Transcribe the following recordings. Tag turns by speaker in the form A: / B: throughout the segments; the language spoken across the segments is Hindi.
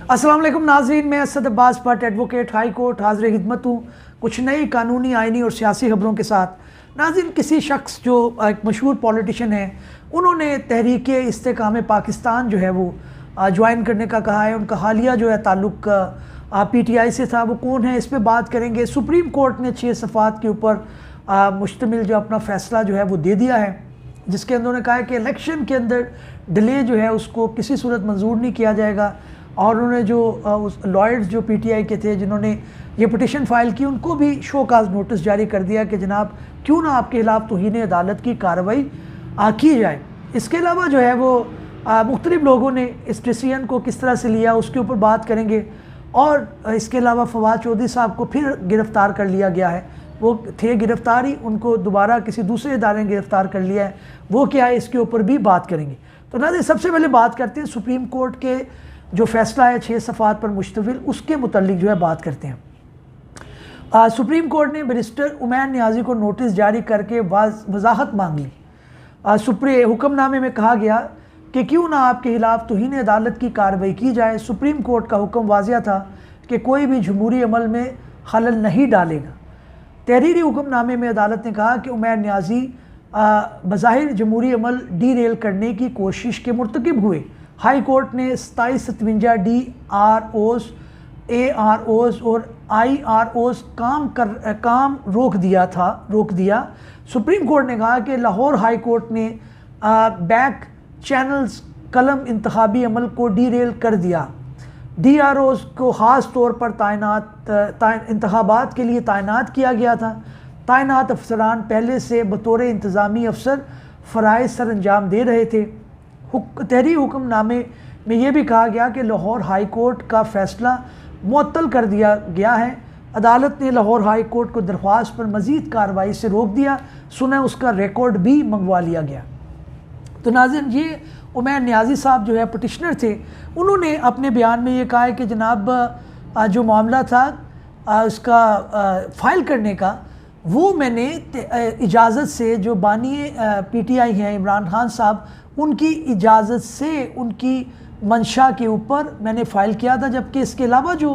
A: अस्सलाम वालेकुम नाज़रीन, मैं Asad Abbas Bhatt advocate high court हाज़िर खिदमत हूँ कुछ नई कानूनी, आइनी और सियासी खबरों के साथ। नाज़रीन, किसी शख्स जो एक मशहूर पॉलिटिशियन है, उन्होंने तहरीक इस्तेकाम पाकिस्तान जो है वो ज्वाइन करने का कहा है। उनका हालिया जो है ताल्लुक़ PTI से था। वो कौन है, इस पर बात करेंगे। सुप्रीम कोर्ट ने 6 सफ़ात के ऊपर मुश्तमिल जो अपना फ़ैसला जो है वो दे दिया है, जिसके अंदर उन्होंने कहा है कि इलेक्शन के अंदर डिले जो है उसको किसी सूरत मंजूर नहीं किया जाएगा। और उन्होंने जो उस लॉयर्स जो PTI के थे जिन्होंने ये पिटिशन फ़ाइल की, उनको भी शो काज नोटिस जारी कर दिया कि जनाब क्यों ना आपके खिलाफ तौहीन अदालत की कार्रवाई की जाए। इसके अलावा जो है वो मुख्तलिफ लोगों ने इस डिसीजन को किस तरह से लिया, उसके ऊपर बात करेंगे। और इसके अलावा फवाद चौधरी साहब को फिर गिरफ़्तार कर लिया गया है। वो थे गिरफ़्तार ही, उनको दोबारा किसी दूसरे इदारे ने गिरफ़्तार कर लिया है। वो क्या है, इसके ऊपर भी बात करेंगे। तो नाज़रीन, सबसे पहले बात करते हैं सुप्रीम कोर्ट के जो फ़ैसला है 6 सफ़ात पर मुश्तमिल, उसके मुतल्लिक जो है बात करते हैं। सुप्रीम कोर्ट ने बैरिस्टर उमैर नियाज़ी को नोटिस जारी करके वजाहत मांग ली। हुक्मनामे में कहा गया कि क्यों ना आपके खिलाफ तौहीन अदालत की कार्रवाई की जाए। सुप्रीम कोर्ट का हुक्म वाज़िया था कि कोई भी जमहूरी अमल में खलल नहीं डालेगा। तहरीरी हुक्मनामे में अदालत ने कहा कि उमैर नियाज़ी बज़ाहिर जमहूरी अमल डीरेल करने की कोशिश के मुर्तकिब हुए। हाई कोर्ट ने 2757 DROs, AROs और IROs काम रोक दिया। सुप्रीम कोर्ट ने कहा कि लाहौर हाई कोर्ट ने बैक चैनल्स कलम इंतखाबी अमल को डीरेल कर दिया। DROs को ख़ास तौर पर इंतखाबात के लिए तैनात किया गया था। तैनात अफसरान पहले से बतौर इंतज़ामी अफसर फ़राइज़ सर अंजाम दे रहे थे। तहरीरी हुक्मनामे में यह भी कहा गया कि लाहौर हाई कोर्ट का फ़ैसला मुअत्तल कर दिया गया है। अदालत ने लाहौर हाई कोर्ट को दरख्वास्त पर मज़ीद कार्रवाई से रोक दिया। सुना उसका रिकॉर्ड भी मंगवा लिया गया। तो नाज़रीन, ये उमैर नियाज़ी साहब जो है पटिशनर थे, उन्होंने अपने बयान में ये कहा है कि जनाब जो मामला था उसका फ़ाइल करने का, वो मैंने इजाज़त से जो बानी PTI हैं इमरान खान साहब, उनकी इजाज़त से उनकी मंशा के ऊपर मैंने फ़ाइल किया था। जबकि इसके अलावा जो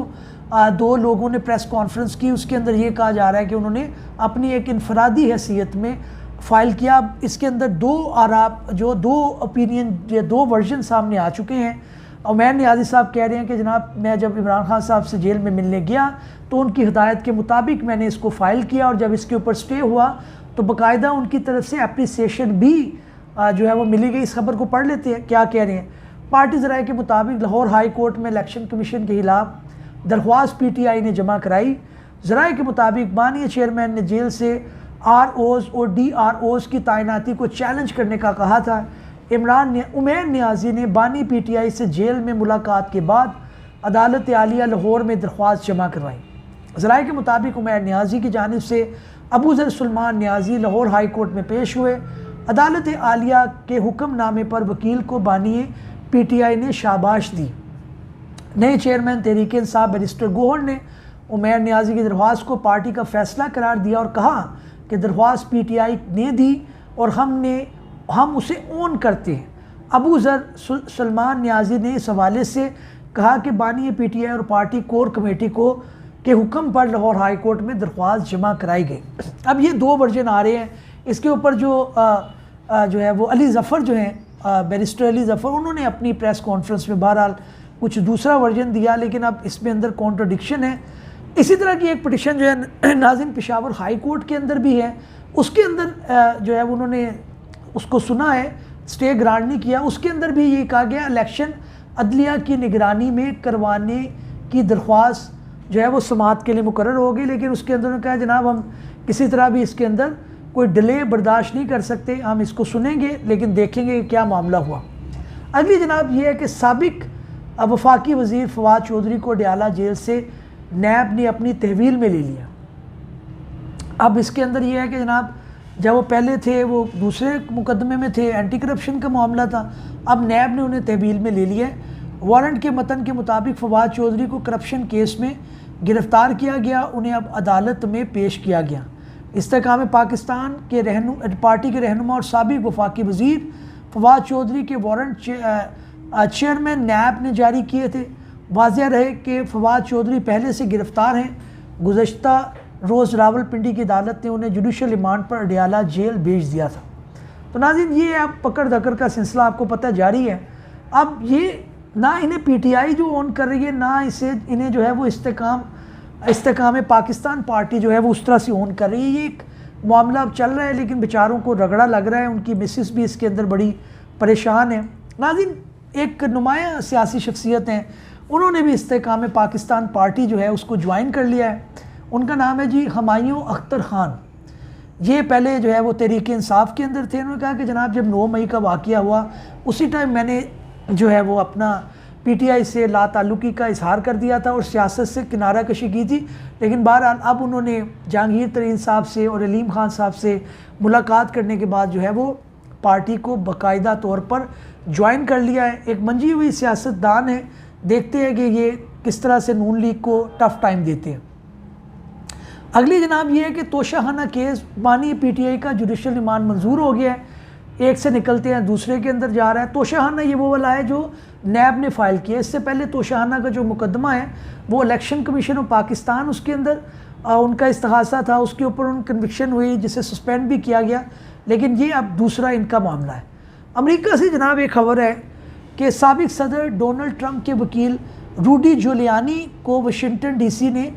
A: 2 लोगों ने प्रेस कॉन्फ्रेंस की, उसके अंदर ये कहा जा रहा है कि उन्होंने अपनी एक इनफरादी हैसियत में फ़ाइल किया। इसके अंदर 2 ओपिनियन या 2 वर्जन सामने आ चुके हैं। उमैर नियाज़ी साहब कह रहे हैं कि जनाब मैं जब इमरान खान साहब से जेल में मिलने गया तो उनकी हिदायत के मुताबिक मैंने इसको फ़ाइल किया, और जब इसके ऊपर स्टे हुआ तो बाकायदा उनकी तरफ से अप्रिसिएशन भी जो है वो मिली गई। इस खबर को पढ़ लेते हैं, क्या कह रहे हैं। पार्टी ज़राए के मुताबिक लाहौर हाई कोर्ट में इलेक्शन कमीशन के खिलाफ दरख्वास्त PTI ने जमा कराई। ज़राए के मुताबिक बानी चेयरमैन ने जेल से ROs और DROs की तैनाती को चैलेंज करने का कहा था। उमैर नियाज़ी ने बानी PTI से जेल में मुलाकात के बाद अदालत आलिया लाहौर में दरख्वास्त जमा करवाई। ज़राए के मुताबिक उमैर नियाज़ी की जानिब से अबू ज़र सुलेमान नियाज़ी लाहौर हाई कोर्ट में पेश हुए। अदालत आलिया के हुक्मनामे पर वकील को बानी PTI ने शाबाश दी। नए चेयरमैन तहरीक इंसाफ बैरिस्टर गोहर ने उमैर नियाज़ी की दरख्वास्त को पार्टी का फ़ैसला करार दिया और कहा कि दरख्वास्त PTI ने दी और हम उसे ऑन करते हैं। अबू ज़र सुलेमान नियाज़ी ने इस हवाले से कहा कि बानी PTI और पार्टी कोर कमेटी के हुक्म पर लाहौर हाई कोर्ट में दरख्वास्त जमा कराई गई। अब ये 2 वर्जन आ रहे हैं। इसके ऊपर जो है वो अली ज़फ़र जो हैं बैरिस्टर अली ज़फ़र, उन्होंने अपनी प्रेस कॉन्फ्रेंस में बहरहाल कुछ दूसरा वर्जन दिया, लेकिन अब इसमें अंदर कॉन्ट्रडिक्शन है। इसी तरह की एक पिटिशन जो है नाज़रीन पेशावर हाई कोर्ट के अंदर भी है। उसके अंदर जो है उन्होंने उसको सुना है, स्टे ग्रांट नहीं किया। उसके अंदर भी ये कहा गया इलेक्शन अदलिया की निगरानी में करवाने की दरख्वास्त जो है वो समाअत के लिए मुकर्रर हो गई। लेकिन उसके अंदर उन्होंने कहा जनाब हम किसी तरह भी इसके अंदर कोई डिले बर्दाश्त नहीं कर सकते, हम इसको सुनेंगे लेकिन देखेंगे क्या मामला हुआ। अगली जनाब ये है कि साबिक वफाकी वज़ीर फवाद चौधरी को डयाला जेल से नैब ने अपनी तहवील में ले लिया। अब इसके अंदर ये है कि जनाब जब वो पहले थे वो दूसरे मुकदमे में थे, एंटी करप्शन का मामला था, अब नैब ने उन्हें तहवील में ले लिया। वारंट के मतन के मुताबिक फवाद चौधरी को करप्शन केस में गिरफ़्तार किया गया, उन्हें अब अदालत में पेश किया गया। इस्तेकाम पाकिस्तान के पार्टी के रहनुमा और साबिक वफाकी वज़ीर फवाद चौधरी के वारंट चेयरमैन नैब ने जारी किए थे। वाज़ेह रहे कि फवाद चौधरी पहले से गिरफ़्तार हैं। गुज़श्ता रोज़ रावलपिंडी की अदालत ने उन्हें जुडिशल रिमांड पर अडियाला जेल भेज दिया था। तो नाज़रीन, ये अब पकड़ धकड़ का सिलसिला आपको पता जारी है। अब ये ना इन्हें पीटीआई जो ऑन कर रही है, ना इन्हें जो है वो इस्तेकाम पाकिस्तान पार्टी जो है वो उस तरह से ऑन कर रही है। ये एक मामला अब चल रहा है, लेकिन बेचारों को रगड़ा लग रहा है। उनकी मिसिस भी इसके अंदर बड़ी परेशान है। नाज़रीन, एक नुमाया सियासी शख्सियत हैं, उन्होंने भी इस्तेकाम पाकिस्तान पार्टी जो है उसको ज्वाइन कर लिया है। उनका नाम है जी हुमायूं अख्तर ख़ान। ये पहले जो है वो तहरीक इंसाफ के अंदर थे। उन्होंने कहा कि जनाब, जब 9 मई का वाक़या हुआ उसी टाइम मैंने जो है वो अपना पीटीआई से लाताल्लुकी का इजहार कर दिया था और सियासत से किनारा कशी की थी। लेकिन बहरहाल अब उन्होंने जहांगीर तरीन साहब से और अलीम खान साहब से मुलाकात करने के बाद जो है वो पार्टी को बाकायदा तौर पर ज्वाइन कर लिया है। एक मंजी हुई सियासतदान है। देखते हैं कि ये किस तरह से नून लीग को टफ़ टाइम देते हैं। अगली जनाब ये है कि तोशाखाना केस बानी पीटीआई का जुडिशल रिमांड मंजूर हो गया है। एक से निकलते हैं दूसरे के अंदर जा रहा है। तोशाखाना ये वो वाला है जो नैब ने फ़ाइल किया। इससे पहले तोशाखाना का जो मुकदमा है वो इलेक्शन कमीशन ऑफ पाकिस्तान, उसके अंदर उनका इस्तिगासा था, उसके ऊपर उन कन्विक्शन हुई जिसे सस्पेंड भी किया गया। लेकिन ये अब दूसरा इनका मामला है। अमेरिका से जनाब एक खबर है कि साबिक सदर डोनाल्ड ट्रंप के वकील रूडी जुलियानी को वाशिंगटन डीसी ने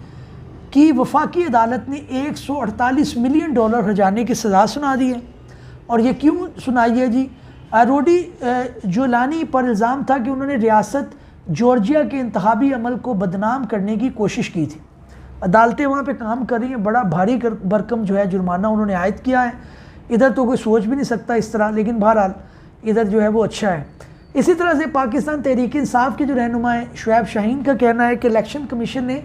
A: की वफाकी अदालत ने $148 मिलियन हर्जाने की सज़ा सुना दी है। और ये क्यों सुनाई है जी? रूडी जुलियानी पर इल्ज़ाम था कि उन्होंने रियासत जॉर्जिया के इंतखाबी अमल को बदनाम करने की कोशिश की थी। अदालतें वहाँ पे काम कर रही हैं, बड़ा भारी भरकम जो है जुर्माना उन्होंने आयद किया है। इधर तो कोई सोच भी नहीं सकता इस तरह, लेकिन बहरहाल इधर जो है वो अच्छा है। इसी तरह से पाकिस्तान तहरीक इंसाफ के जो रहनुमा है शुएब शाहीन का कहना है कि इलेक्शन कमीशन ने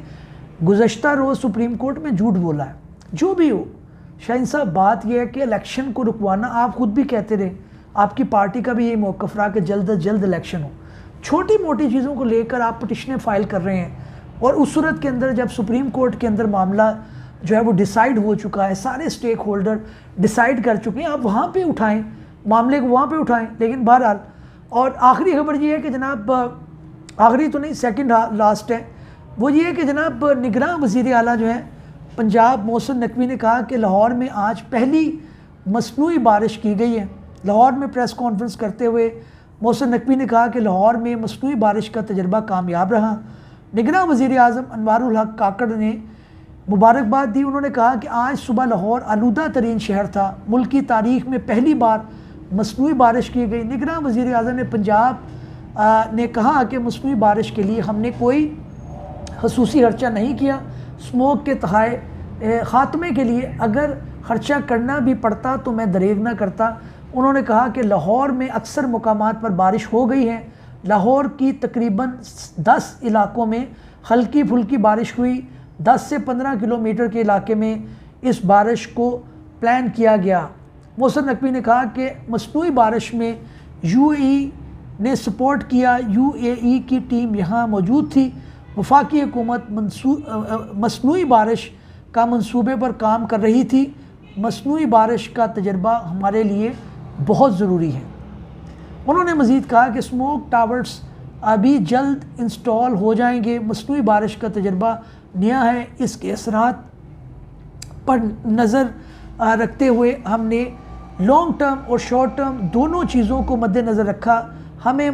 A: गुज़श्ता रोज़ सुप्रीम कोर्ट में झूठ बोला है। जो भी हो शाहीन साहब, बात यह है कि इलेक्शन को रुकवाना, आप खुद भी कहते रहे, आपकी पार्टी का भी ये मौक़िफ़ रहा कि जल्द अज जल्द इलेक्शन हो। छोटी मोटी चीज़ों को लेकर आप पटिशनें फ़ाइल कर रहे हैं, और उस सूरत के अंदर जब सुप्रीम कोर्ट के अंदर मामला जो है वो डिसाइड हो चुका है, सारे स्टेक होल्डर डिसाइड कर चुके हैं, आप वहाँ पे उठाएं मामले को, वहाँ पे उठाएं। लेकिन बहरहाल, और आखिरी खबर ये है कि जनाब, आखिरी तो नहीं, सेकंड लास्ट है, वो ये है कि जनाब निगरान वज़ीर आला जो है पंजाब मोहसिन नकवी ने कहा कि लाहौर में आज पहली मसनूई बारिश की गई है। लाहौर में प्रेस कॉन्फ्रेंस करते हुए मोहसिन नकवी ने कहा कि लाहौर में मसनूई बारिश का तजर्बा कामयाब रहा। निगरान वज़ीर आज़म अनवारुल हक काकड़ ने मुबारकबाद दी। उन्होंने कहा कि आज सुबह लाहौर आलूदा तरीन शहर था। मुल्क की तारीख में पहली बार मसनूई बारिश की गई। निगरान वज़ीर आज़म ने पंजाब ने कहा कि मसनूई बारिश के लिए हमने कोई खसूसी खर्चा नहीं किया। स्मोक के तहाए ख़ात्मे के लिए अगर खर्चा करना भी पड़ता तो मैं दरेग ना करता। उन्होंने कहा कि लाहौर में अक्सर मुकामात पर बारिश हो गई है। लाहौर की तकरीबन 10 इलाकों में हल्की फुल्की बारिश हुई। 10 से 15 किलोमीटर के इलाके में इस बारिश को प्लान किया गया। मोहसिन नकवी ने कहा कि मसनूई बारिश में यूएई ने सपोर्ट किया। यूएई की टीम यहाँ मौजूद थी। वफाकी हुकूमत मसनूई बारिश का मंसूबे पर काम कर रही थी। मसनूई बारिश का तजर्बा हमारे लिए बहुत ज़रूरी है। उन्होंने मज़ीद कहा कि स्मोक टावर्स अभी जल्द इंस्टॉल हो जाएंगे। मसनूई बारिश का तजर्बा नया है, इसके असरात पर नज़र रखते हुए हमने लॉन्ग टर्म और शॉर्ट टर्म दोनों चीज़ों को मद्देनज़र रखा। हमें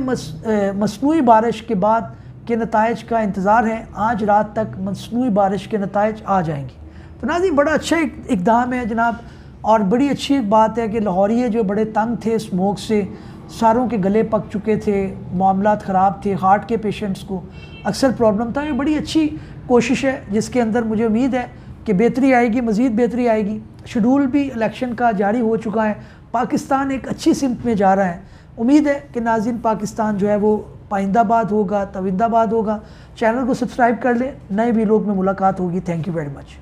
A: मसनूई बारिश के बाद के नताइज का इंतज़ार है। आज रात तक मसनूई बारिश के नताइज आ जाएंगे। तो नाज़रीन, बड़ा अच्छा इक़दाम है जनाब, और बड़ी अच्छी एक बात है कि लाहौरिये जो बड़े तंग थे स्मोक से, सारों के गले पक चुके थे, मामलात ख़राब थे, हार्ट के पेशेंट्स को अक्सर प्रॉब्लम था। ये बड़ी अच्छी कोशिश है जिसके अंदर मुझे उम्मीद है कि बेहतरी आएगी, मज़ीद बेहतरी आएगी। शेड्यूल भी इलेक्शन का जारी हो चुका है। पाकिस्तान एक अच्छी सिमत में जा रहा है। उम्मीद है कि नाज़रीन पाकिस्तान जो है वो पाइंदाबाद होगा, तविंदाबाद होगा। चैनल को सब्सक्राइब कर लें, नए वीडियो में मुलाकात होगी। Thank you very much.